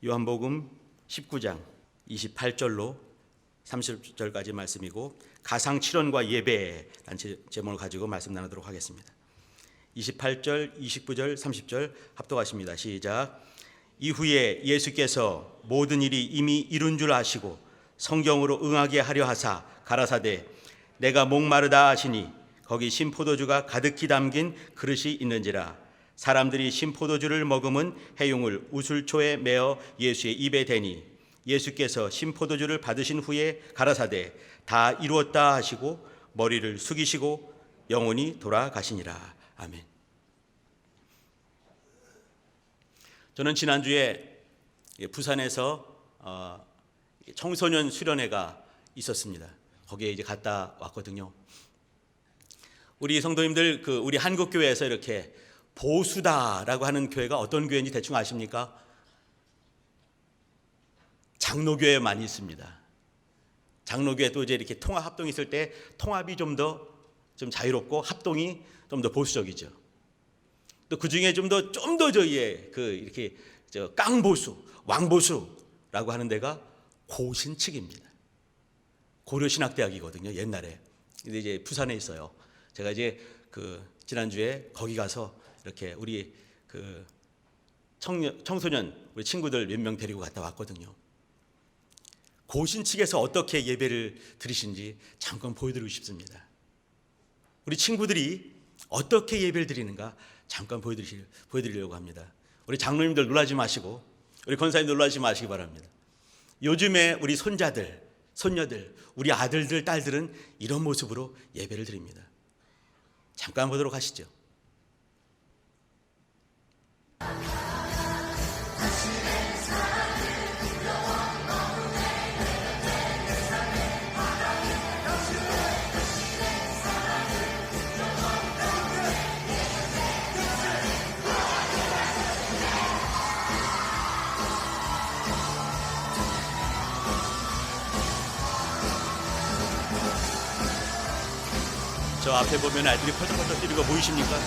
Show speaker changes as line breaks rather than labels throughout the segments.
요한복음 19장 28절로 30절까지 말씀이고 가상 7원과 예배라는 제목을 가지고 말씀 나누도록 하겠습니다. 28절, 29절, 30절 합독하십니다. 시작. 이후에 예수께서 모든 일이 이미 이룬 줄 아시고 성경으로 응하게 하려 하사 가라사대 내가 목마르다 하시니 거기 신포도주가 가득히 담긴 그릇이 있는지라. 사람들이 신포도주를 머금은 해용을 우슬초에 메어 예수의 입에 대니 예수께서 신포도주를 받으신 후에 가라사대 다 이루었다 하시고 머리를 숙이시고 영원히 돌아가시니라. 아멘. 저는 지난주에 부산에서 청소년 수련회가 있었습니다. 거기에 이제 갔다 왔거든요. 우리 성도님들 우리 한국교회에서 이렇게 보수다라고 하는 교회가 어떤 교회인지 대충 아십니까? 장로교회 많이 있습니다. 장로교회도 이제 이렇게 통합 합동이 있을 때 통합이 좀 자유롭고 합동이 좀 더 보수적이죠. 또 그 중에 좀 더 저희의 이렇게 깡보수, 왕보수라고 하는 데가 고신측입니다. 고려신학대학이거든요. 옛날에. 근데 이제 부산에 있어요. 제가 이제 지난주에 거기 가서 이렇게 우리 청소년 우리 친구들 몇 명 데리고 갔다 왔거든요. 고신 측에서 어떻게 예배를 드리신지 잠깐 보여드리고 싶습니다. 우리 친구들이 어떻게 예배를 드리는가 잠깐 보여드리려고 합니다. 우리 장로님들 놀라지 마시고 우리 권사님들 놀라지 마시기 바랍니다. 요즘에 우리 손자들, 손녀들, 우리 아들들, 딸들은 이런 모습으로 예배를 드립니다. 잠깐 보도록 하시죠. 저 앞에 보면 아이들이 펄쩍펄쩍 뛰는 거 보이십니까?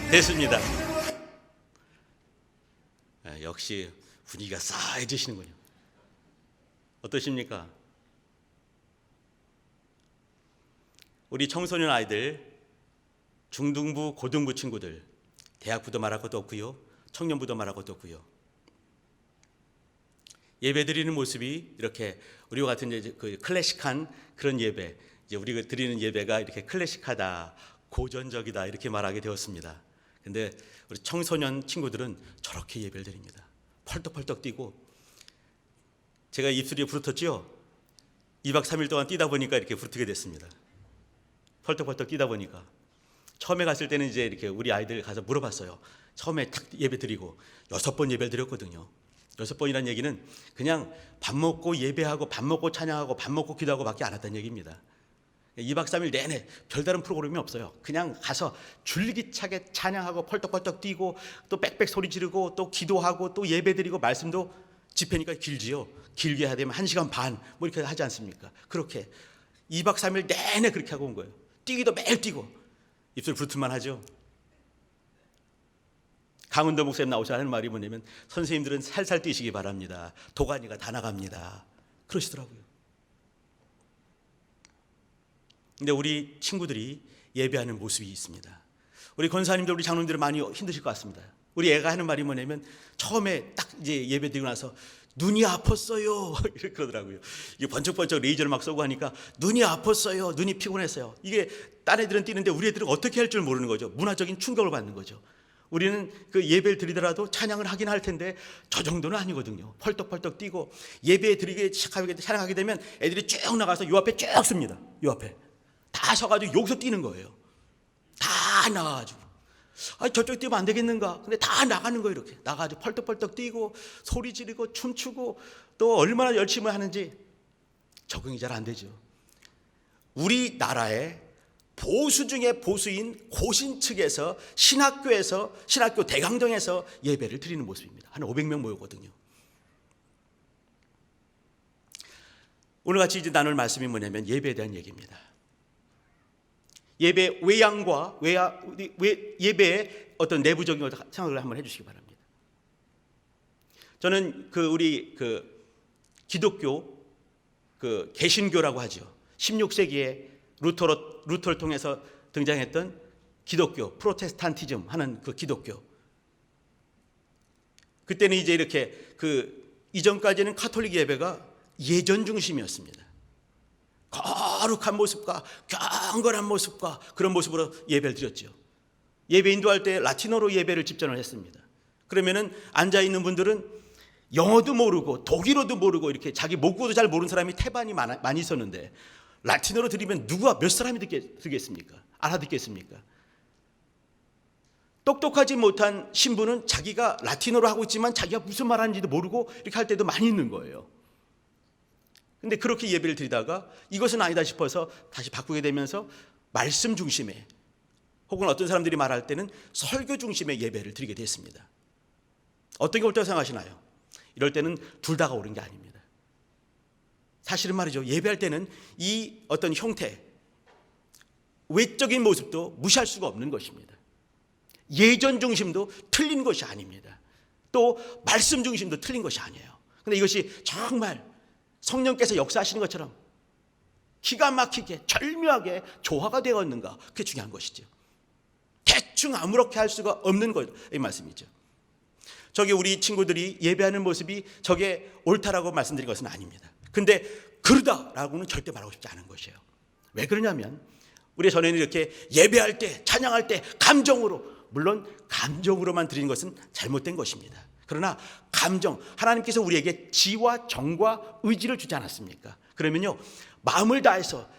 됐습니다. 역시 분위기가 싸해지시는군요. 어떠십니까? 우리 청소년 아이들, 중등부, 고등부 친구들, 대학부도 말할 것도 없고요, 청년부도 말할 것도 없고요. 예배 드리는 모습이 이렇게 우리와 같은 이제 클래식한 그런 예배, 이제 우리가 드리는 예배가 이렇게 클래식하다, 고전적이다 이렇게 말하게 되었습니다. 근데 우리 청소년 친구들은 저렇게 예배를 드립니다. 펄떡펄떡 뛰고, 제가 입술이 부르텄죠? 2박 3일 동안 뛰다 보니까 이렇게 부르트게 됐습니다. 펄떡펄떡 뛰다 보니까. 처음에 갔을 때는 이제 이렇게 우리 아이들 가서 물어봤어요. 처음에 탁 예배 드리고 6번 예배를 드렸거든요. 6번이라는 얘기는 그냥 밥 먹고 예배하고 밥 먹고 찬양하고 밥 먹고 기도하고 밖에 안 했다는 얘기입니다. 2박 3일 내내 별다른 프로그램이 없어요. 그냥 가서 줄기차게 찬양하고 펄떡펄떡 뛰고 또 빽빽 소리 지르고 또 기도하고 또 예배드리고, 말씀도 집회니까 길지요. 길게 해야 되면 1시간 반 뭐 이렇게 하지 않습니까? 그렇게 2박 3일 내내 그렇게 하고 온 거예요. 뛰기도 매일 뛰고. 입술 부르트만 하죠. 강은도 목사님 나오셔서 하는 말이 뭐냐면, 선생님들은 살살 뛰시기 바랍니다. 도가니가 다 나갑니다. 그러시더라고요. 근데 우리 친구들이 예배하는 모습이 있습니다. 우리 권사님들, 우리 장로님들은 많이 힘드실 것 같습니다. 우리 애가 하는 말이 뭐냐면, 처음에 딱 이제 예배 드리고 나서 눈이 아팠어요 이렇게 그러더라고요. 이게 번쩍번쩍 레이저를 막 쏘고 하니까 눈이 아팠어요, 눈이 피곤했어요. 이게 딴 애들은 뛰는데 우리 애들은 어떻게 할 줄 모르는 거죠. 문화적인 충격을 받는 거죠. 우리는 예배를 드리더라도 찬양을 하긴 할 텐데 저 정도는 아니거든요. 펄떡펄떡 뛰고 예배 드리게 시작하게 찬양하게 되면 애들이 쭉 나가서 요 앞에 쭉 씁니다. 요 앞에 다 서가지고 여기서 뛰는 거예요. 다 나가가지고 저쪽 뛰면 안 되겠는가? 근데 다 나가는 거예요. 이렇게 나가지고 펄떡펄떡 뛰고 소리 지르고 춤추고 또 얼마나 열심히 하는지 적응이 잘 안 되죠. 우리나라에 보수 중에 보수인 고신 측에서 신학교 대강당에서 예배를 드리는 모습입니다. 한 500명 모였거든요. 오늘 같이 이제 나눌 말씀이 뭐냐면 예배에 대한 얘기입니다. 예배 외양과 예배의 어떤 내부적인 생각을 한번 해주시기 바랍니다. 저는 우리 기독교 개신교라고 하죠. 16세기에 루터를 통해서 등장했던 기독교, 프로테스탄티즘 하는 그 기독교. 그때는 이제 이렇게 이전까지는 카톨릭 예배가 예전 중심이었습니다. 거룩한 모습과 경건한 모습과 그런 모습으로 예배를 드렸죠. 예배 인도할 때 라틴어로 예배를 집전을 했습니다. 그러면은 앉아 있는 분들은 영어도 모르고 독일어도 모르고 이렇게 자기 목구도 잘 모르는 사람이 태반이 많이 있었는데 라틴어로 드리면 누가 몇 사람이 듣겠습니까? 알아듣겠습니까? 똑똑하지 못한 신부는 자기가 라틴어로 하고 있지만 자기가 무슨 말하는지도 모르고 이렇게 할 때도 많이 있는 거예요. 근데 그렇게 예배를 드리다가 이것은 아니다 싶어서 다시 바꾸게 되면서 말씀 중심의, 혹은 어떤 사람들이 말할 때는 설교 중심의 예배를 드리게 됐습니다. 어떤 게 옳다고 생각하시나요? 이럴 때는 둘 다가 옳은 게 아닙니다. 사실은 말이죠, 예배할 때는 이 어떤 형태, 외적인 모습도 무시할 수가 없는 것입니다. 예전 중심도 틀린 것이 아닙니다. 또 말씀 중심도 틀린 것이 아니에요. 그런데 이것이 정말 성령께서 역사하시는 것처럼 기가 막히게 절묘하게 조화가 되어 있는가, 그게 중요한 것이죠. 대충 아무렇게 할 수가 없는 것, 이 말씀이죠. 저게 우리 친구들이 예배하는 모습이 저게 옳다라고 말씀드린 것은 아닙니다. 근데 그러다라고는 절대 말하고 싶지 않은 것이에요. 왜 그러냐면 우리 전에는 이렇게 예배할 때, 찬양할 때 감정으로, 물론 감정으로만 드리는 것은 잘못된 것입니다. 그러나 감정, 하나님께서 우리에게 지와 정과 의지를 주지 않았습니까? 그러면요, 마음을 다해서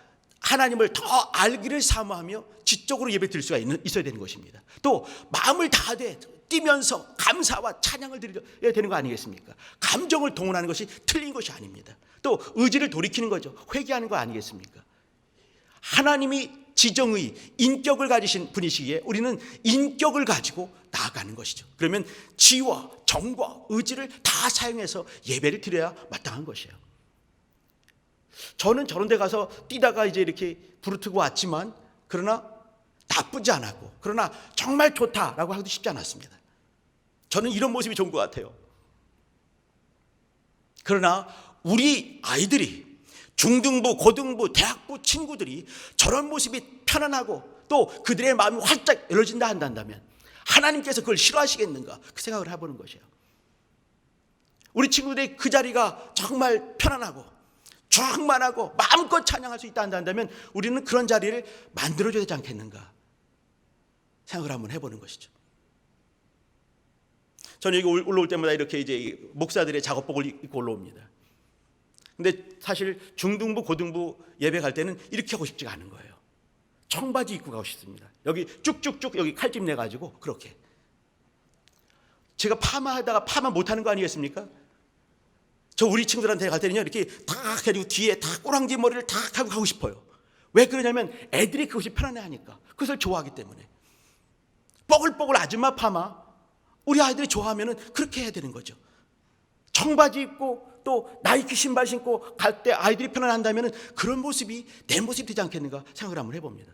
하나님을 더 알기를 사모하며 지적으로 예배 드릴 수가 있어야 되는 것입니다. 또 마음을 다하되 뛰면서 감사와 찬양을 드려야 되는 거 아니겠습니까? 감정을 동원하는 것이 틀린 것이 아닙니다. 또 의지를 돌이키는 거죠. 회개하는 거 아니겠습니까? 하나님이 지정의, 인격을 가지신 분이시기에 우리는 인격을 가지고 나아가는 것이죠. 그러면 지와 정과 의지를 다 사용해서 예배를 드려야 마땅한 것이에요. 저는 저런 데 가서 뛰다가 이제 이렇게 부르트고 왔지만, 그러나 나쁘지 않았고, 그러나 정말 좋다라고 하기도 쉽지 않았습니다. 저는 이런 모습이 좋은 것 같아요. 그러나 우리 아이들이, 중등부, 고등부, 대학부 친구들이 저런 모습이 편안하고 또 그들의 마음이 활짝 열어진다 한다면 하나님께서 그걸 싫어하시겠는가, 그 생각을 해보는 것이에요. 우리 친구들의 그 자리가 정말 편안하고 충만하고 마음껏 찬양할 수 있다 한다면 우리는 그런 자리를 만들어줘야 되지 않겠는가 생각을 한번 해보는 것이죠. 저는 여기 올라올 때마다 이렇게 이제 목사들의 작업복을 입고 올라옵니다. 근데 사실 중등부, 고등부 예배 갈 때는 이렇게 하고 싶지가 않은 거예요. 청바지 입고 가고 싶습니다. 여기 쭉쭉쭉 여기 칼집 내가지고 그렇게. 제가 파마하다가 파마 못하는 거 아니겠습니까? 저 우리 친구들한테 갈 때는요, 이렇게 탁 해가지고 뒤에 다 꼬랑지 머리를 탁 하고 가고 싶어요. 왜 그러냐면 애들이 그것이 편안해 하니까, 그것을 좋아하기 때문에. 뽀글뽀글 아줌마 파마, 우리 아이들이 좋아하면 그렇게 해야 되는 거죠. 청바지 입고 또 나이키 신발 신고 갈 때 아이들이 편안한다면 그런 모습이 내 모습이 되지 않겠는가 생각을 한번 해봅니다.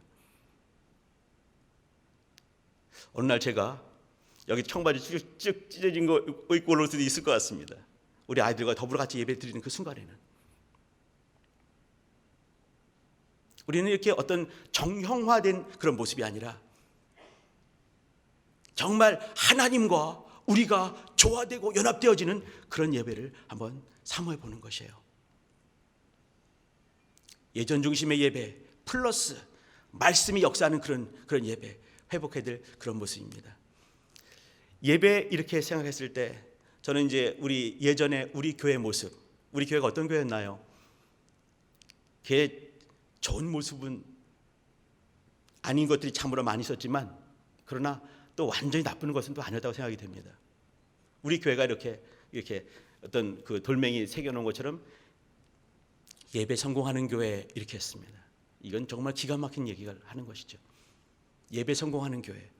어느 날 제가 여기 청바지 쭉 찢어진 거 입고 올라올 수도 있을 것 같습니다. 우리 아이들과 더불어 같이 예배 드리는 그 순간에는 우리는 이렇게 어떤 정형화된 그런 모습이 아니라 정말 하나님과 우리가 조화되고 연합되어지는 그런 예배를 한번 사모해 보는 것이에요. 예전 중심의 예배 플러스 말씀이 역사하는 그런 예배, 회복해야 될 그런 모습입니다. 예배 이렇게 생각했을 때 저는 이제 우리 예전에 우리 교회 모습, 우리 교회가 어떤 교회였나요? 그 좋은 모습은 아닌 것들이 참으로 많이 있었지만, 그러나 또 완전히 나쁜 것은 또 아니었다고 생각이 됩니다. 우리 교회가 이렇게 어떤 그 돌멩이 새겨놓은 것처럼 예배 성공하는 교회 이렇게 했습니다. 이건 정말 기가 막힌 얘기를 하는 것이죠. 예배 성공하는 교회.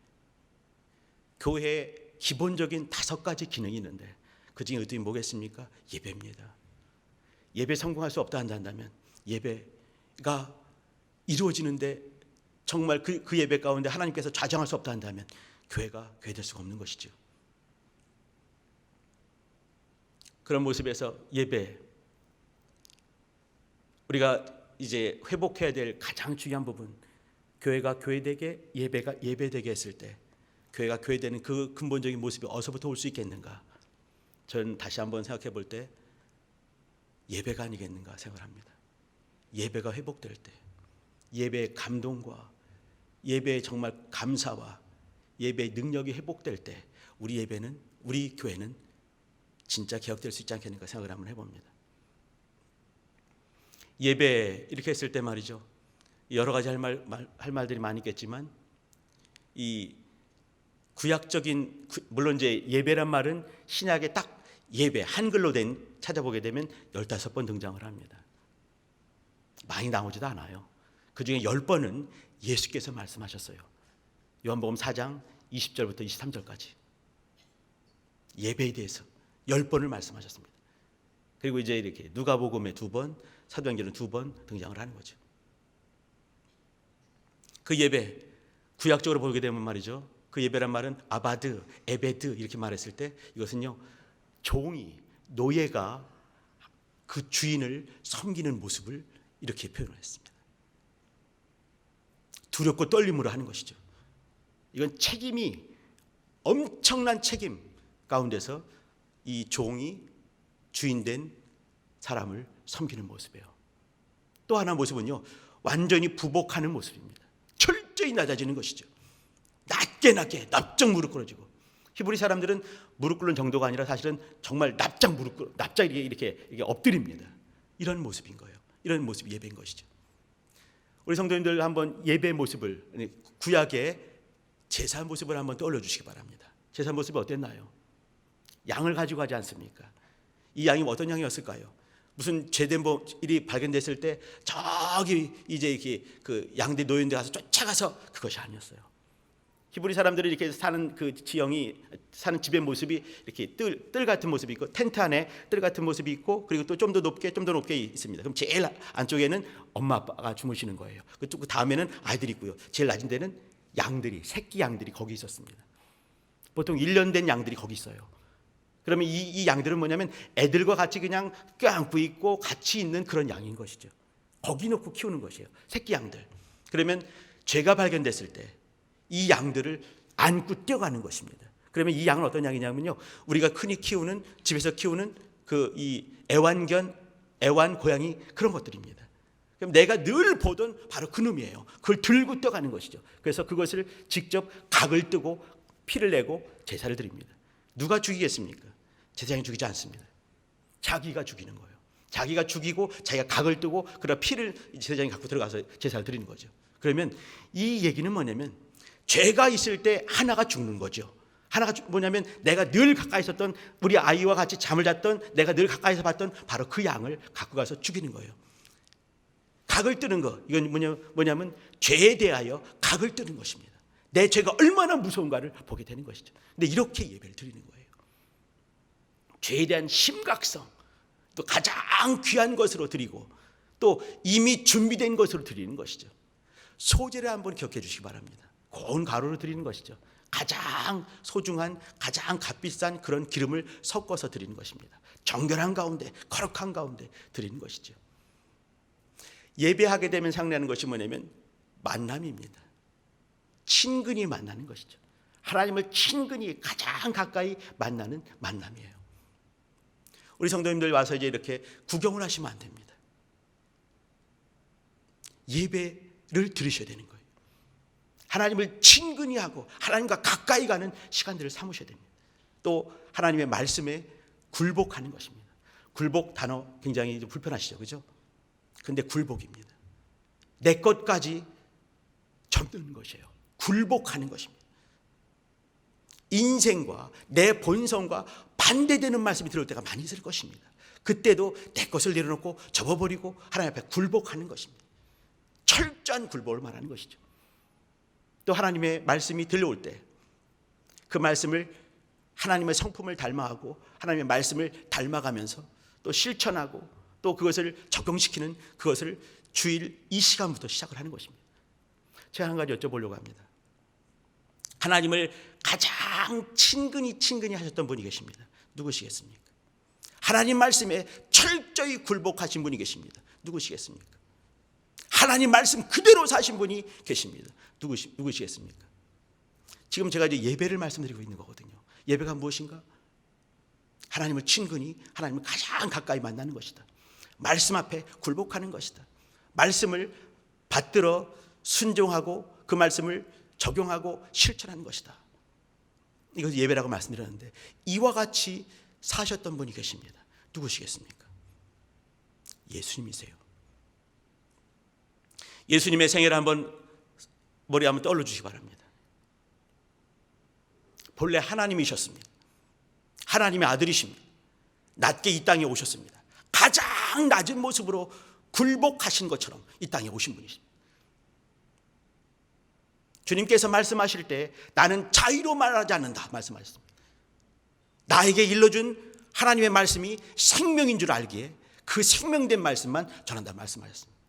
교회에 기본적인 5가지 기능이 있는데 그 중에 어떤 뭐겠습니까? 예배입니다. 예배 성공할 수 없다 한다면 예배가 이루어지는데 정말 그 예배 가운데 하나님께서 좌정할 수 없다 한다면 교회가 교회될 수가 없는 것이죠. 그런 모습에서 예배, 우리가 이제 회복해야 될 가장 중요한 부분, 교회가 교회되게, 예배가 예배되게 했을 때 교회가 교회되는 그 근본적인 모습이 어디서부터 올 수 있겠는가? 저는 다시 한번 생각해 볼 때 예배가 아니겠는가 생각합니다. 예배가 회복될 때, 예배의 감동과 예배의 정말 감사와 예배의 능력이 회복될 때 우리 예배는, 우리 교회는 진짜 개혁될 수 있지 않겠는가 생각을 한번 해봅니다. 예배 이렇게 했을 때 말이죠, 여러 가지 할 말들이 많이 있겠지만 이 구약적인, 물론 이제 예배란 말은 신약에 딱 예배 한글로 된 찾아보게 되면 15번 등장을 합니다. 많이 나오지도 않아요. 그 중에 10번은 예수께서 말씀하셨어요. 요한복음 4장 20절부터 23절까지 예배에 대해서 10번을 말씀하셨습니다. 그리고 이제 이렇게 누가복음에 2번, 사도행전에 2번 등장을 하는 거죠. 그 예배, 구약적으로 보게 되면 말이죠, 그 예배란 말은 아바드, 에베드 이렇게 말했을 때 이것은요, 종이, 노예가 그 주인을 섬기는 모습을 이렇게 표현을 했습니다. 두렵고 떨림으로 하는 것이죠. 이건 책임이, 엄청난 책임 가운데서 이 종이 주인된 사람을 섬기는 모습이에요. 또 하나 모습은요, 완전히 부복하는 모습입니다. 철저히 낮아지는 것이죠. 낮게 납작 무릎 꿇어지고, 히브리 사람들은 무릎 꿇는 정도가 아니라 사실은 정말 납작 이렇게 엎드립니다. 이런 모습인 거예요. 이런 모습이 예배인 것이죠. 우리 성도님들 한번 예배 모습을, 구약의 제사 모습을 한번 떠올려 주시기 바랍니다. 제사 모습이 어땠나요? 양을 가지고 가지 않습니까? 이 양이 어떤 양이었을까요? 무슨 죄된 일이 발견됐을 때 저기 이제 이렇게 그 양들 노인들 가서 쫓아가서, 그것이 아니었어요. 히브리 사람들이 이렇게 사는 그 지형이, 사는 집의 모습이 이렇게 뜰 같은 모습이 있고, 텐트 안에 뜰 같은 모습이 있고, 그리고 또 좀 더 높게 있습니다. 그럼 제일 안쪽에는 엄마 아빠가 주무시는 거예요. 그 다음에는 아이들이 있고요. 제일 낮은 데는 양들이, 새끼 양들이 거기 있었습니다. 보통 1년 된 양들이 거기 있어요. 그러면 이 양들은 뭐냐면 애들과 같이 그냥 껴안고 있고 같이 있는 그런 양인 것이죠. 거기 놓고 키우는 것이에요. 새끼 양들. 그러면 죄가 발견됐을 때 이 양들을 안고 뛰어가는 것입니다. 그러면 이 양은 어떤 양이냐면요, 우리가 흔히 키우는, 집에서 키우는 그 이 애완 고양이, 그런 것들입니다. 그럼 내가 늘 보던 바로 그 놈이에요. 그걸 들고 뛰어가는 것이죠. 그래서 그것을 직접 각을 뜨고 피를 내고 제사를 드립니다. 누가 죽이겠습니까? 제사장이 죽이지 않습니다. 자기가 죽이는 거예요. 자기가 죽이고 자기가 각을 뜨고 그러나 피를 제사장이 갖고 들어가서 제사를 드리는 거죠. 그러면 이 얘기는 뭐냐면 죄가 있을 때 하나가 죽는 거죠. 하나가 뭐냐면 내가 늘 가까이 있었던, 우리 아이와 같이 잠을 잤던, 내가 늘 가까이서 봤던 바로 그 양을 갖고 가서 죽이는 거예요. 각을 뜨는 거, 이건 뭐냐면 죄에 대하여 각을 뜨는 것입니다. 내 죄가 얼마나 무서운가를 보게 되는 것이죠. 근데 이렇게 예배를 드리는 거예요. 죄에 대한 심각성, 또 가장 귀한 것으로 드리고, 또 이미 준비된 것으로 드리는 것이죠. 소재를 한번 기억해 주시기 바랍니다. 고운 가루로 드리는 것이죠. 가장 소중한, 가장 값비싼 그런 기름을 섞어서 드리는 것입니다. 정결한 가운데, 거룩한 가운데 드리는 것이죠. 예배하게 되면 상례하는 것이 뭐냐면 만남입니다. 친근히 만나는 것이죠. 하나님을 친근히 가장 가까이 만나는 만남이에요. 우리 성도님들 와서 이제 이렇게 구경을 하시면 안 됩니다. 예배를 들으셔야 되는 거예요. 하나님을 친근히 하고 하나님과 가까이 가는 시간들을 삼으셔야 됩니다. 또 하나님의 말씀에 굴복하는 것입니다. 굴복 단어 굉장히 좀 불편하시죠, 그죠? 근데 굴복입니다. 내 것까지 접는 것이에요. 굴복하는 것입니다. 인생과 내 본성과 반대되는 말씀이 들어올 때가 많이 있을 것입니다. 그때도 내 것을 내려놓고 접어버리고 하나님 앞에 굴복하는 것입니다. 철저한 굴복을 말하는 것이죠. 또 하나님의 말씀이 들려올 때 그 말씀을 하나님의 성품을 닮아가고 하나님의 말씀을 닮아가면서 또 실천하고 또 그것을 적용시키는 그것을 주일 이 시간부터 시작을 하는 것입니다. 제가 한 가지 여쭤보려고 합니다. 하나님을 가장 친근히 하셨던 분이 계십니다. 누구시겠습니까? 하나님 말씀에 철저히 굴복하신 분이 계십니다. 누구시겠습니까? 하나님 말씀 그대로 사신 분이 계십니다. 누구시겠습니까? 지금 제가 이제 예배를 말씀드리고 있는 거거든요. 예배가 무엇인가? 하나님을 친근히, 하나님을 가장 가까이 만나는 것이다. 말씀 앞에 굴복하는 것이다. 말씀을 받들어 순종하고 그 말씀을 적용하고 실천하는 것이다. 이것을 예배라고 말씀드렸는데 이와 같이 사셨던 분이 계십니다. 누구시겠습니까? 예수님이세요. 예수님의 생애를 한번 머리에 한번 떠올려 주시기 바랍니다. 본래 하나님이셨습니다. 하나님의 아들이십니다. 낮게 이 땅에 오셨습니다. 가장 낮은 모습으로 굴복하신 것처럼 이 땅에 오신 분이십니다. 주님께서 말씀하실 때 나는 자유로 말하지 않는다 말씀하셨습니다. 나에게 일러준 하나님의 말씀이 생명인 줄 알기에 그 생명된 말씀만 전한다 말씀하셨습니다.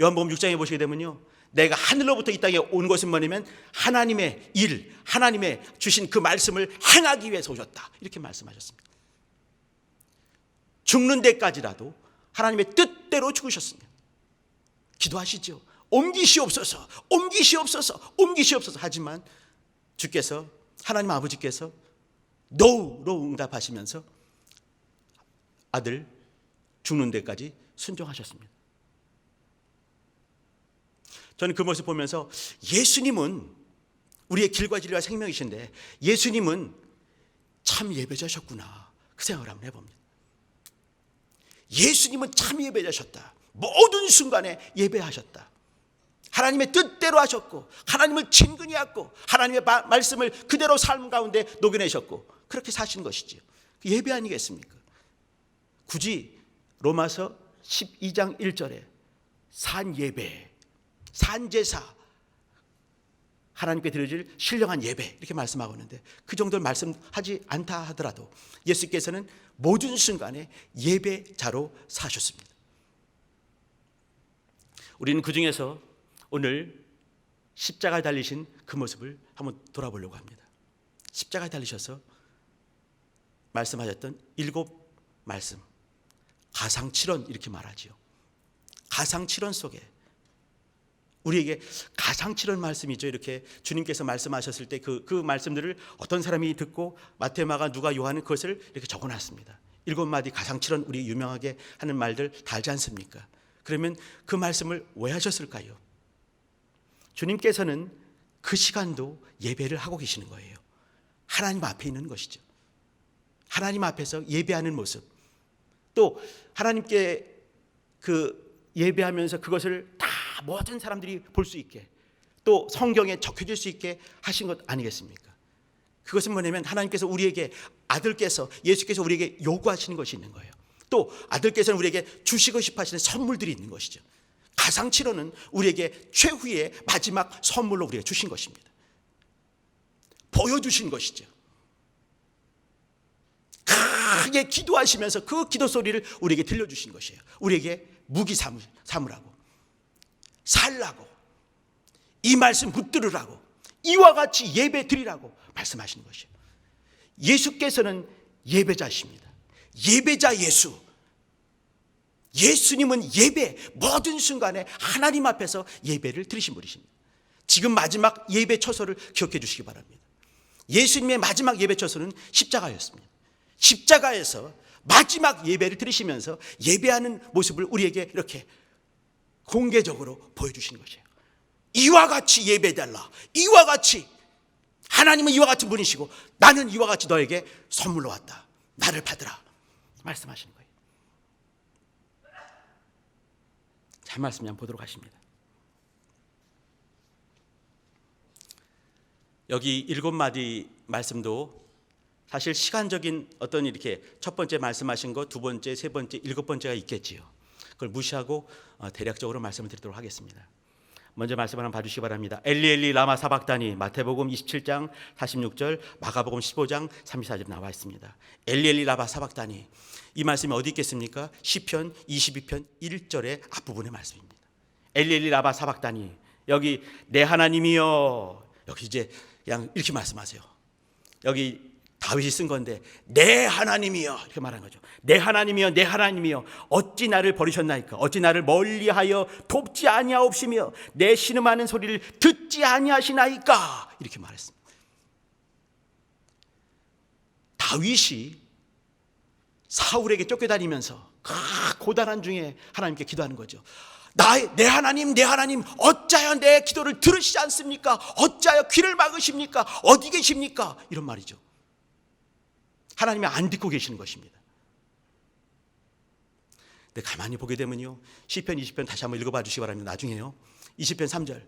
요한복음 6장에 보시게 되면요, 내가 하늘로부터 이 땅에 온 것은 뭐냐면 하나님의 일, 하나님의 주신 그 말씀을 행하기 위해서 오셨다 이렇게 말씀하셨습니다. 죽는 데까지라도 하나님의 뜻대로 죽으셨습니다. 기도하시죠. 옮기시옵소서, 옮기시옵소서, 옮기시옵소서. 하지만 주께서, 하나님 아버지께서 노로 응답하시면서 아들 죽는 데까지 순종하셨습니다. 저는 그 모습 보면서 예수님은 우리의 길과 진리와 생명이신데 예수님은 참 예배자셨구나 그 생각을 한번 해봅니다. 예수님은 참 예배자셨다. 모든 순간에 예배하셨다. 하나님의 뜻대로 하셨고 하나님을 친근히 하고 하나님의 말씀을 그대로 삶 가운데 녹여내셨고 그렇게 사신 것이지요. 예배 아니겠습니까? 굳이 로마서 12장 1절에 산예배, 산제사, 하나님께 드려질 신령한 예배 이렇게 말씀하고 있는데 그 정도를 말씀하지 않다 하더라도 예수께서는 모든 순간에 예배자로 사셨습니다. 우리는 그 중에서 오늘 십자가에 달리신 그 모습을 한번 돌아보려고 합니다. 십자가에 달리셔서 말씀하셨던 7 말씀, 가상칠언 이렇게 말하지요. 가상칠언 속에 우리에게 가상칠언 말씀이죠. 이렇게 주님께서 말씀하셨을 때 그 말씀들을 어떤 사람이 듣고 마태, 마가, 누가, 요한은 그것을 이렇게 적어놨습니다. 7마디 가상칠언 우리 유명하게 하는 말들 다 알지 않습니까? 그러면 그 말씀을 왜 하셨을까요? 주님께서는 그 시간도 예배를 하고 계시는 거예요. 하나님 앞에 있는 것이죠. 하나님 앞에서 예배하는 모습, 또 하나님께 그 예배하면서 그것을 다 모든 사람들이 볼 수 있게 또 성경에 적혀질 수 있게 하신 것 아니겠습니까? 그것은 뭐냐면 하나님께서 우리에게 아들께서 예수께서 우리에게 요구하시는 것이 있는 거예요. 또 아들께서는 우리에게 주시고 싶어 하시는 선물들이 있는 것이죠. 가상칠언은 우리에게 최후의 마지막 선물로 우리가 주신 것입니다. 보여주신 것이죠. 크게 기도하시면서 그 기도 소리를 우리에게 들려주신 것이에요. 우리에게 무기 삼으라고, 살라고, 이 말씀 붙들으라고, 이와 같이 예배 드리라고 말씀하시는 것이에요. 예수께서는 예배자십니다. 예배자 예수. 예수님은 예배 모든 순간에 하나님 앞에서 예배를 드리신 분이십니다. 지금 마지막 예배 처소를 기억해 주시기 바랍니다. 예수님의 마지막 예배 처소는 십자가였습니다. 십자가에서 마지막 예배를 드리시면서 예배하는 모습을 우리에게 이렇게 공개적으로 보여주시는 것이에요. 이와 같이 예배달라. 이와 같이 하나님은 이와 같은 분이시고 나는 이와 같이 너에게 선물로 왔다. 나를 받으라 말씀하시는 거예요. 잘 말씀 한번 보도록 하십니다. 여기 7마디 말씀도 사실 시간적인 어떤 이렇게 첫 번째 말씀하신 거, 두 번째, 세 번째, 7번째가 있겠지요. 그걸 무시하고 대략적으로 말씀을 드리도록 하겠습니다. 먼저 말씀을 한번 봐주시기 바랍니다. 엘리 엘리 라마 사박다니, 마태복음 27장 46절, 마가복음 15장 34절 나와 있습니다. 엘리 엘리 라마 사박다니, 이 말씀이 어디 있겠습니까? 시편 22편 1절의 앞부분의 말씀입니다. 엘리 엘리 라마 사박다니, 여기 내 하나님이여, 여기 이제 그냥 이렇게 말씀하세요. 여기 다윗이 쓴 건데 내 하나님이여 이렇게 말한 거죠. 내 하나님이여, 내 하나님이여, 어찌 나를 버리셨나이까? 어찌 나를 멀리하여 돕지 아니하옵시며 내 신음하는 소리를 듣지 아니하시나이까? 이렇게 말했습니다. 다윗이 사울에게 쫓겨다니면서 고단한 중에 하나님께 기도하는 거죠. 내 하나님, 내 하나님, 어찌하여 내 기도를 들으시지 않습니까? 어찌하여 귀를 막으십니까? 어디 계십니까? 이런 말이죠. 하나님이 안 듣고 계시는 것입니다. 근데 가만히 보게 되면요, 시편 20편 다시 한번 읽어봐 주시기 바랍니다. 나중에요, 20편 3절,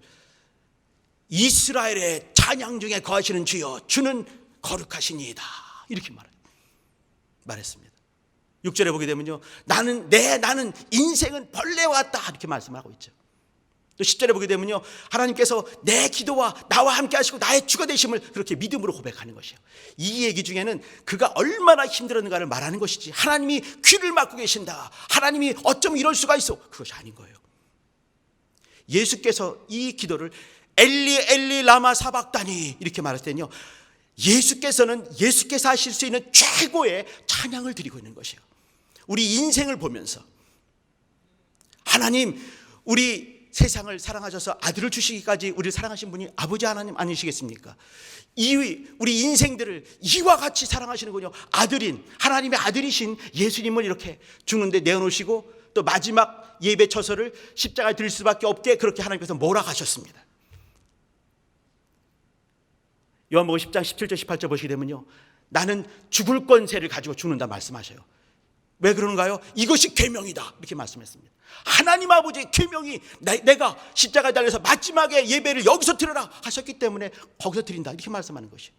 이스라엘의 찬양 중에 거하시는 주여, 주는 거룩하시니이다, 이렇게 말했습니다. 6절에 보게 되면요, 나는 인생은 벌레와 같다, 이렇게 말씀하고 있죠. 또 10절에 보게 되면요, 하나님께서 내 기도와 나와 함께 하시고 나의 주가 되심을 그렇게 믿음으로 고백하는 것이에요. 이 얘기 중에는 그가 얼마나 힘들었는가를 말하는 것이지, 하나님이 귀를 막고 계신다, 하나님이 어쩜 이럴 수가 있어, 그것이 아닌 거예요. 예수께서 이 기도를 엘리 엘리 라마 사박다니 이렇게 말할 때는요, 예수께서 하실 수 있는 최고의 찬양을 드리고 있는 것이에요. 우리 인생을 보면서 하나님, 우리 세상을 사랑하셔서 아들을 주시기까지 우리를 사랑하신 분이 아버지 하나님 아니시겠습니까? 우리 인생들을 이와 같이 사랑하시는군요. 하나님의 아들이신 예수님을 이렇게 죽는데 내어놓으시고 또 마지막 예배 처소를 십자가에 드릴 수밖에 없게 그렇게 하나님께서 몰아가셨습니다. 요한복음 10장 17절 18절 보시게 되면요, 나는 죽을 권세를 가지고 죽는다 말씀하셔요. 왜 그런가요? 이것이 계명이다, 이렇게 말씀했습니다. 하나님 아버지의 계명이 내가 십자가에 달려서 마지막에 예배를 여기서 드려라 하셨기 때문에 거기서 드린다, 이렇게 말씀하는 것이에요.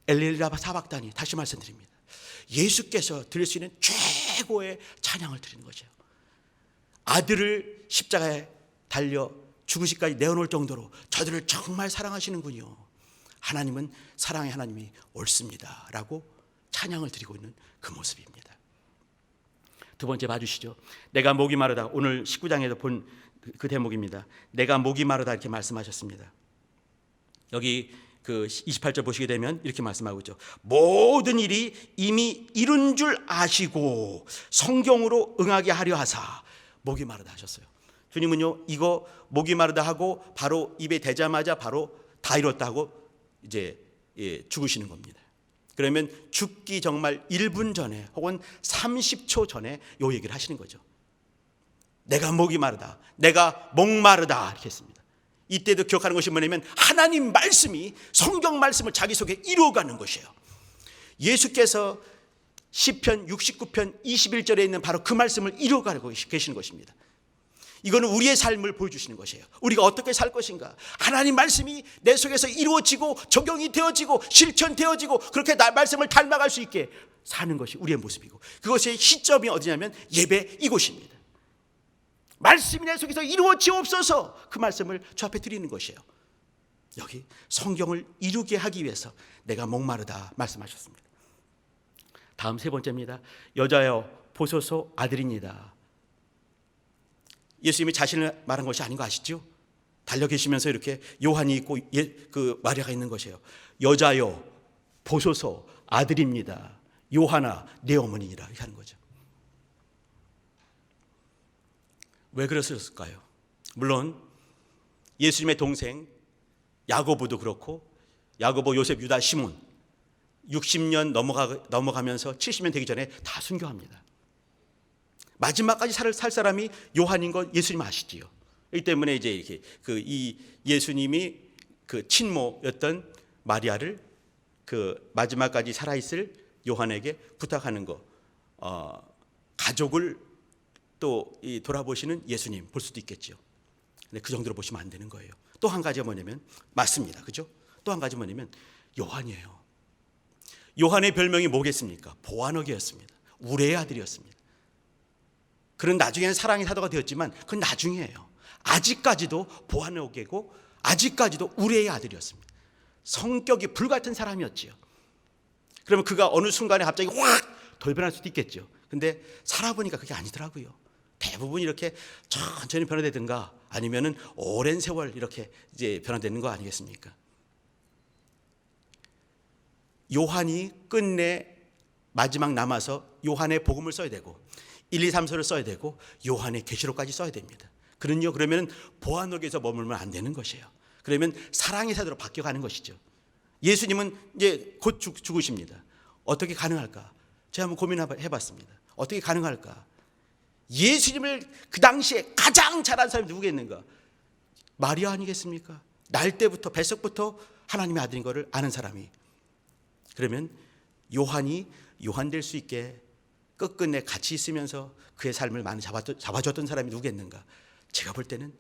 엘리엘리라마 사박다니, 다시 말씀드립니다. 예수께서 드릴 수 있는 최고의 찬양을 드리는 것이에요. 아들을 십자가에 달려 죽으시기까지 내어놓을 정도로 저들을 정말 사랑하시는군요. 하나님은 사랑의 하나님이 옳습니다 라고 찬양을 드리고 있는 그 모습입니다. 두 번째 봐주시죠. 내가 목이 마르다, 오늘 19장에서 본 그 대목입니다. 내가 목이 마르다 이렇게 말씀하셨습니다. 여기 그 28절 보시게 되면 이렇게 말씀하고 있죠. 모든 일이 이미 이룬 줄 아시고 성경으로 응하게 하려 하사 목이 마르다 하셨어요. 주님은요, 이거 목이 마르다 하고 바로 입에 대자마자 바로 다 이뤘다 하고 이제 죽으시는 겁니다. 그러면 죽기 정말 1분 전에 혹은 30초 전에 요 얘기를 하시는 거죠. 내가 목이 마르다, 내가 목마르다 이렇게 했습니다. 이때도 기억하는 것이 뭐냐면 하나님 말씀이, 성경 말씀을 자기 속에 이루어가는 것이에요. 예수께서 시편 69편 21절에 있는 바로 그 말씀을 이루어가고 계시는 것입니다. 이거는 우리의 삶을 보여주시는 것이에요. 우리가 어떻게 살 것인가, 하나님 말씀이 내 속에서 이루어지고 적용이 되어지고 실천되어지고 그렇게 말씀을 닮아갈 수 있게 사는 것이 우리의 모습이고, 그것의 시점이 어디냐면 예배 이곳입니다. 말씀이 내 속에서 이루어지옵소서, 그 말씀을 주 앞에 드리는 것이에요. 여기 성경을 이루게 하기 위해서 내가 목마르다 말씀하셨습니다. 다음 세 번째입니다. 여자여 보소서 아들입니다. 예수님이 자신을 말한 것이 아닌 거 아시죠? 달려 계시면서 이렇게 요한이 있고 그 마리아가 있는 것이에요. 여자여 보소서 아들입니다. 요한아 내 어머니니라, 이렇게 하는 거죠. 왜 그랬을까요? 물론 예수님의 동생 야고보도 그렇고, 야고보, 요셉, 유다, 시몬 60년 넘어가면서 70년 되기 전에 다 순교합니다. 마지막까지 살 사람이 요한인 건 예수님 아시지요. 이 때문에 이제 이렇게 이 예수님이 그 친모였던 마리아를 그 마지막까지 살아있을 요한에게 부탁하는 거, 가족을 또 돌아보시는 예수님 볼 수도 있겠죠. 근데 그 정도로 보시면 안 되는 거예요. 또 한 가지가 뭐냐면, 맞습니다, 그죠? 또 한 가지 뭐냐면 요한이에요. 요한의 별명이 뭐겠습니까? 보아너기였습니다. 우레의 아들이었습니다. 그는 나중에는 사랑의 사도가 되었지만 그건 나중이에요. 아직까지도 보아의 어깨고 아직까지도 우리의 아들이었습니다. 성격이 불같은 사람이었지요. 그러면 그가 어느 순간에 갑자기 확 돌변할 수도 있겠죠. 근데 살아보니까 그게 아니더라고요. 대부분 이렇게 천천히 변화되든가 아니면은 오랜 세월 이렇게 이제 변화되는 거 아니겠습니까? 요한이 끝내 마지막 남아서 요한의 복음을 써야 되고 1, 2, 3서를 써야 되고 요한의 계시록까지 써야 됩니다. 그는요, 그러면 보아노기에서 머물면 안 되는 것이에요. 그러면 사랑의 사도로 바뀌어가는 것이죠. 예수님은 이제 곧 죽으십니다. 어떻게 가능할까? 제가 한번 고민해봤습니다. 어떻게 가능할까? 예수님을 그 당시에 가장 잘한 사람이 누구겠는가? 마리아 아니겠습니까? 날 때부터 뱃속부터 하나님의 아들인 것을 아는 사람이. 그러면 요한이 요한 될 수 있게 끝끝내 같이 있으면서 그의 삶을 많이 잡아줬던 사람이 누구겠는가? 제가 볼 때는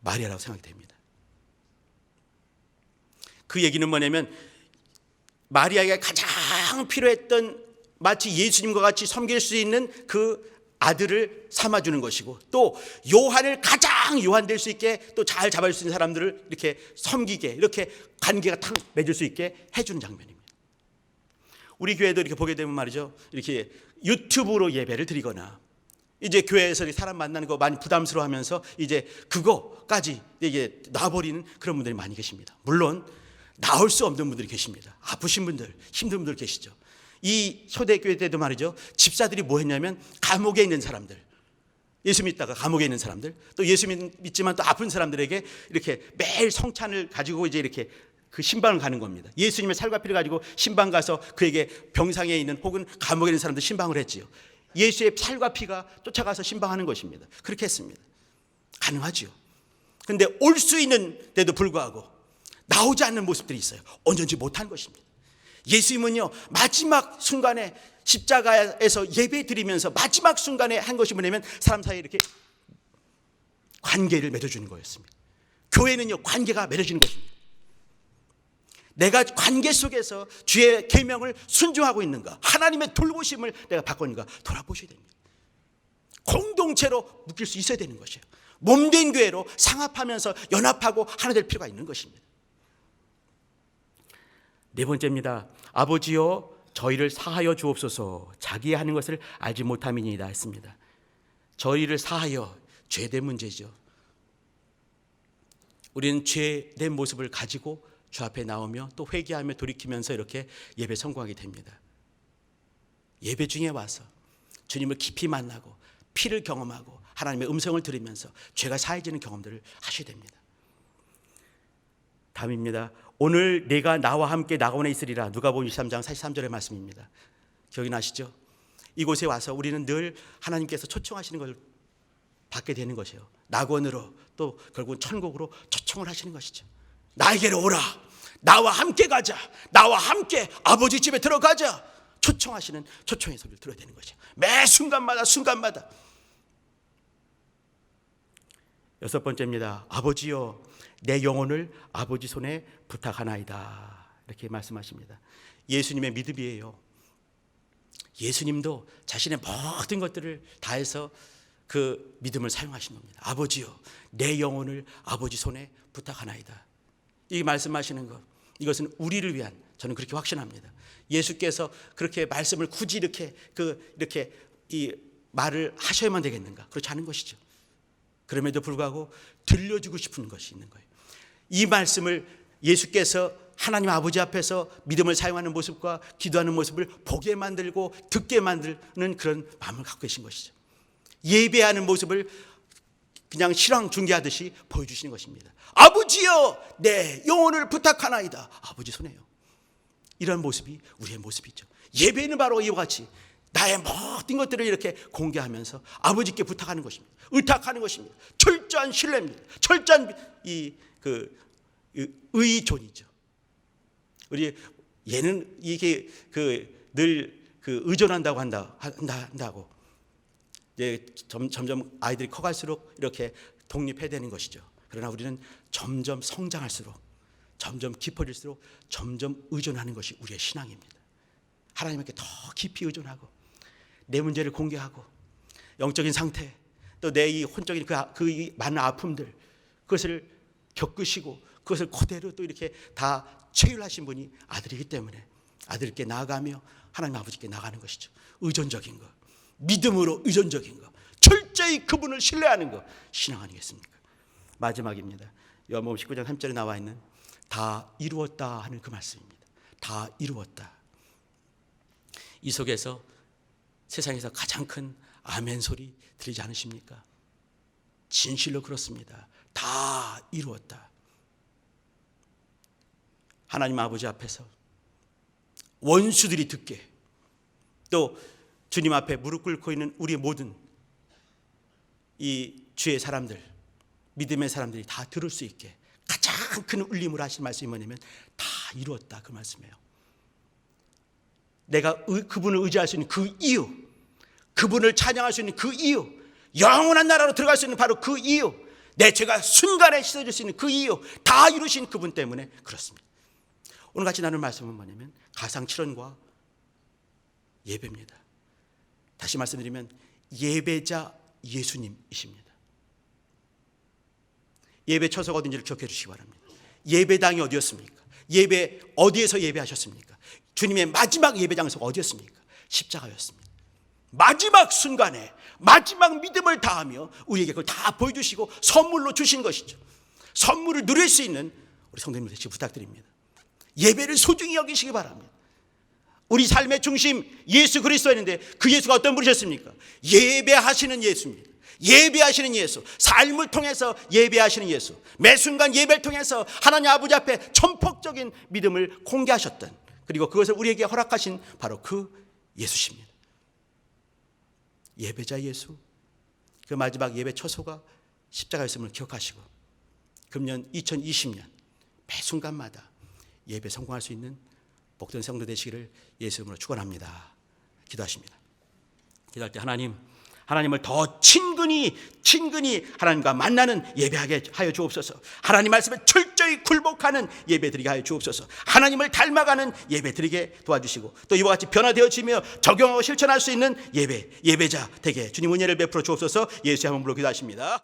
마리아라고 생각이 됩니다. 그 얘기는 뭐냐면 마리아가 가장 필요했던 마치 예수님과 같이 섬길 수 있는 그 아들을 삼아주는 것이고 또 요한을 가장 요한 될 수 있게 또 잘 잡아줄 수 있는 사람들을 이렇게 섬기게 이렇게 관계가 탁 맺을 수 있게 해주는 장면입니다. 우리 교회도 이렇게 보게 되면 말이죠. 이렇게 유튜브로 예배를 드리거나 이제 교회에서 사람 만나는 거 많이 부담스러워하면서 이제 그거까지 이게 놔버리는 그런 분들이 많이 계십니다. 물론 나올 수 없는 분들이 계십니다. 아프신 분들, 힘든 분들 계시죠. 이 초대교회 때도 말이죠. 집사들이 뭐 했냐면 감옥에 있는 사람들, 예수 믿다가 감옥에 있는 사람들, 또 예수 믿지만 또 아픈 사람들에게 이렇게 매일 성찬을 가지고 이제 이렇게 그 신방을 가는 겁니다. 예수님의 살과 피를 가지고 신방 가서 그에게 병상에 있는 혹은 감옥에 있는 사람들 신방을 했지요. 예수의 살과 피가 쫓아가서 신방하는 것입니다. 그렇게 했습니다. 가능하지요. 그런데 올 수 있는데도 불구하고 나오지 않는 모습들이 있어요. 온전치 못한 것입니다. 예수님은요, 마지막 순간에 십자가에서 예배 드리면서 마지막 순간에 한 것이 뭐냐면 사람 사이에 이렇게 관계를 맺어주는 거였습니다. 교회는요, 관계가 맺어지는 것입니다. 내가 관계 속에서 주의 계명을 순종하고 있는가, 하나님의 돌보심을 내가 받고 있는가 돌아보셔야 됩니다. 공동체로 묶일 수 있어야 되는 것이에요. 몸된 교회로 상합하면서 연합하고 하나 될 필요가 있는 것입니다. 네 번째입니다. 아버지여 저희를 사하여 주옵소서, 자기의 하는 것을 알지 못함이니이다 했습니다. 저희를 사하여, 죄된 문제죠. 우리는 죄된 모습을 가지고 주 앞에 나오며 또 회개하며 돌이키면서 이렇게 예배 성공하게 됩니다. 예배 중에 와서 주님을 깊이 만나고 피를 경험하고 하나님의 음성을 들으면서 죄가 사해지는 경험들을 하셔야 됩니다. 다음입니다. 오늘 내가 나와 함께 낙원에 있으리라. 누가복음 23장 43절의 말씀입니다. 기억이 나시죠? 이곳에 와서 우리는 늘 하나님께서 초청하시는 걸 받게 되는 것이에요. 낙원으로 또 결국은 천국으로 초청을 하시는 것이죠. 나에게로 오라. 나와 함께 가자. 나와 함께 아버지 집에 들어가자. 초청하시는 초청의 소리를 들어야 되는 것이에요. 매 순간마다 순간마다. 여섯 번째입니다. 아버지여 내 영혼을 아버지 손에 부탁하나이다. 이렇게 말씀하십니다. 예수님의 믿음이에요. 예수님도 자신의 모든 것들을 다해서 그 믿음을 사용하신 겁니다. 아버지여 내 영혼을 아버지 손에 부탁하나이다. 이 말씀하시는 것, 이것은 우리를 위한, 저는 그렇게 확신합니다. 예수께서 그렇게 말씀을 굳이 이렇게 이 말을 하셔야만 되겠는가? 그렇지 않은 것이죠. 그럼에도 불구하고 들려주고 싶은 것이 있는 거예요. 이 말씀을 예수께서 하나님 아버지 앞에서 믿음을 사용하는 모습과 기도하는 모습을 보게 만들고 듣게 만드는 그런 마음을 갖고 계신 것이죠. 예배하는 모습을 그냥 실황 중계하듯이 보여주시는 것입니다. 아버지여 내 영혼을 부탁하나이다. 아버지 손에요. 이런 모습이 우리의 모습이죠. 예배는 바로 이와 같이 나의 모든 것들을 이렇게 공개하면서 아버지께 부탁하는 것입니다. 의탁하는 것입니다. 철저한 신뢰입니다. 철저한 의존이죠. 우리 얘는 이게 늘 의존한다고 한다고 이제 점점 아이들이 커갈수록 이렇게 독립해야 되는 것이죠. 그러나 우리는 점점 성장할수록 점점 깊어질수록 점점 의존하는 것이 우리의 신앙입니다. 하나님께 더 깊이 의존하고 내 문제를 공개하고 영적인 상태, 또 내 이 혼적인 그 많은 아픔들, 그것을 겪으시고 그것을 그대로 또 이렇게 다 체휼하신 분이 아들이기 때문에 아들께 나아가며 하나님 아버지께 나가는 것이죠. 의존적인 것, 믿음으로 의존적인 것, 철저히 그분을 신뢰하는 것, 신앙 아니겠습니까? 마지막입니다. 요한복음 19장 3절에 나와 있는 다 이루었다 하는 그 말씀입니다. 다 이루었다. 이 속에서 세상에서 가장 큰 아멘 소리 들리지 않으십니까? 진실로 그렇습니다. 다 이루었다. 하나님 아버지 앞에서 원수들이 듣게, 또 주님 앞에 무릎 꿇고 있는 우리 모든 이 주의 사람들, 믿음의 사람들이 다 들을 수 있게 가장 큰 울림을 하신 말씀이 뭐냐면 다 이루었다, 그 말씀이에요. 내가 그분을 의지할 수 있는 그 이유, 그분을 찬양할 수 있는 그 이유, 영원한 나라로 들어갈 수 있는 바로 그 이유, 내 죄가 순간에 씻어질 수 있는 그 이유, 다 이루신 그분 때문에 그렇습니다. 오늘 같이 나눌 말씀은 뭐냐면 가상칠언과 예배입니다. 다시 말씀드리면 예배자 예수님이십니다. 예배 처소가 어딘지를 기억해 주시기 바랍니다. 예배당이 어디였습니까? 예배 어디에서 예배하셨습니까? 주님의 마지막 예배 장소가 어디였습니까? 십자가였습니다. 마지막 순간에 마지막 믿음을 다하며 우리에게 그걸 다 보여주시고 선물로 주신 것이죠. 선물을 누릴 수 있는 우리 성도님들 되시기 부탁드립니다. 예배를 소중히 여기시기 바랍니다. 우리 삶의 중심 예수 그리스도였는데 그 예수가 어떤 분이셨습니까? 예배하시는 예수입니다. 예배하시는 예수, 삶을 통해서 예배하시는 예수, 매 순간 예배를 통해서 하나님 아버지 앞에 전폭적인 믿음을 공개하셨던, 그리고 그것을 우리에게 허락하신 바로 그 예수십니다. 예배자 예수, 그 마지막 예배 처소가 십자가였음을 기억하시고 금년 2020년 매 순간마다 예배 성공할 수 있는 복된 성도 되시기를 예수 이름으로 축원합니다. 기도하십니다. 기도할 때 하나님을 더 친근히 하나님과 만나는 예배하게 하여 주옵소서. 하나님 말씀에 철저히 굴복하는 예배 드리게 하여 주옵소서. 하나님을 닮아가는 예배 드리게 도와주시고 또 이와 같이 변화되어지며 적용하고 실천할 수 있는 예배자 되게 주님 은혜를 베풀어 주옵소서. 예수의 한번 부르기도 하십니다.